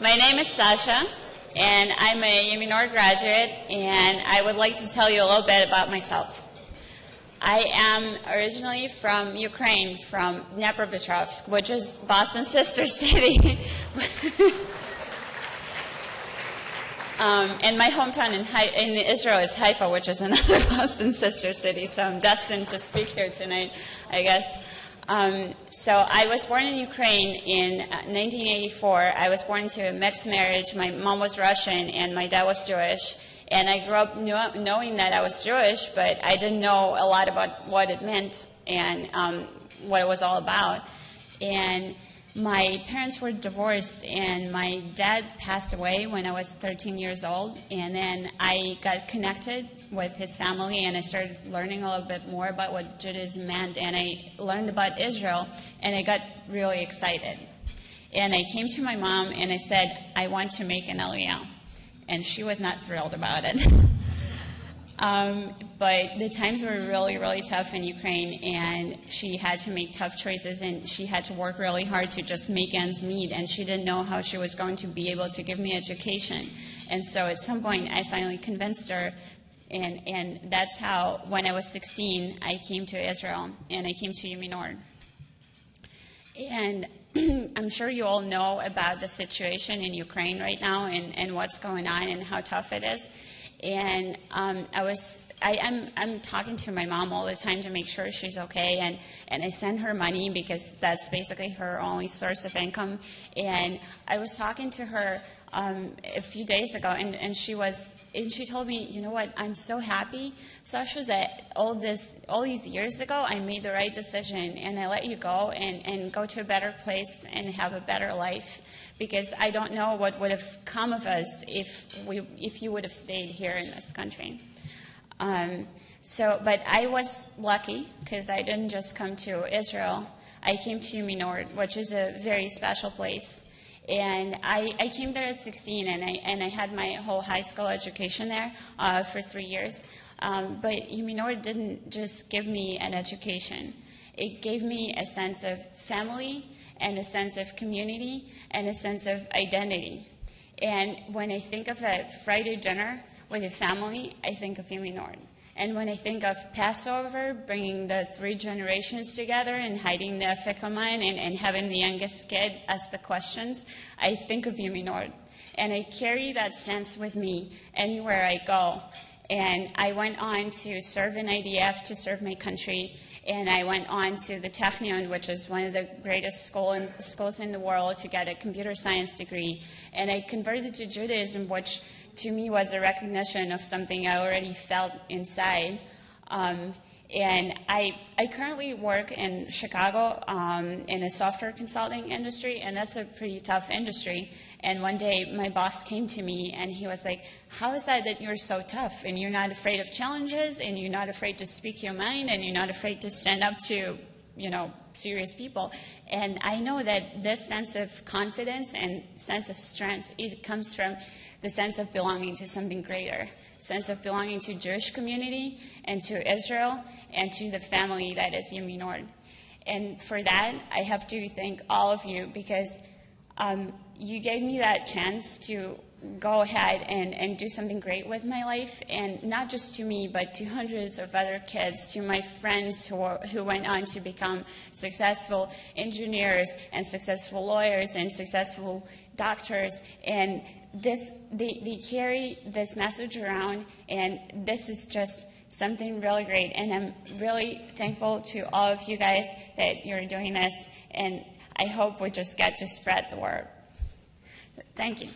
My name is Sasha, and I'm a Yemin Orde graduate, and I would like to tell you a little bit about myself. I am originally from Ukraine, from Dnepropetrovsk, which is Boston's sister city. And my hometown in Israel is Haifa, which is another Boston sister city, so I'm destined to speak here tonight, I guess. So I was born in Ukraine in 1984. I was born into a mixed marriage. My mom was Russian and my dad was Jewish. And I grew up knowing that I was Jewish, but I didn't know a lot about what it meant and what it was all about. And my parents were divorced, and my dad passed away when I was 13 years old. And then I got connected with his family, and I started learning a little bit more about what Judaism meant, and I learned about Israel, and I got really excited. And I came to my mom, and I said, I want to make an Aliyah. And she was not thrilled about it. But the times were really, really tough in Ukraine, and she had to make tough choices, and she had to work really hard to just make ends meet, and she didn't know how she was going to be able to give me education. And so at some point, I finally convinced her, and that's how, when I was 16, I came to Israel, and I came to Yemin Orde. And I'm sure you all know about the situation in Ukraine right now and what's going on and how tough it is. And I'm talking to my mom all the time to make sure she's okay, and I send her money because that's basically her only source of income. And I was talking to her a few days ago, and she told me, you know what, I'm so happy, Sasha, that all these years ago I made the right decision, and I let you go and go to a better place and have a better life, because I don't know what would have come of us if you would have stayed here in this country. But I was lucky because I didn't just come to Israel. I came to Yemin Orde, which is a very special place. And I came there at 16, and I had my whole high school education there for 3 years. But Yemin Orde didn't just give me an education. It gave me a sense of family and a sense of community and a sense of identity. And when I think of a Friday dinner with a family, I think of Yemin Orde. And when I think of Passover, bringing the 3 generations together and hiding the afikoman and having the youngest kid ask the questions, I think of Yemin Orde. And I carry that sense with me anywhere I go. And I went on to serve in IDF, to serve my country, and I went on to the Technion, which is one of the greatest schools in the world, to get a computer science degree. And I converted to Judaism, which to me was a recognition of something I already felt inside. And I currently work in Chicago in a software consulting industry, and that's a pretty tough industry. And one day my boss came to me and he was like, how is that you're so tough and you're not afraid of challenges and you're not afraid to speak your mind and you're not afraid to stand up to, serious people? And I know that this sense of confidence and sense of strength, it comes from the sense of belonging to something greater, sense of belonging to Jewish community and to Israel and to the family that is Yemin Orde. And for that, I have to thank all of you, because you gave me that chance to go ahead and do something great with my life, and not just to me, but to hundreds of other kids, to my friends who went on to become successful engineers and successful lawyers and successful doctors. And they carry this message around, and this is just something really great. And I'm really thankful to all of you guys that you're doing this, and I hope we just get to spread the word. Thank you.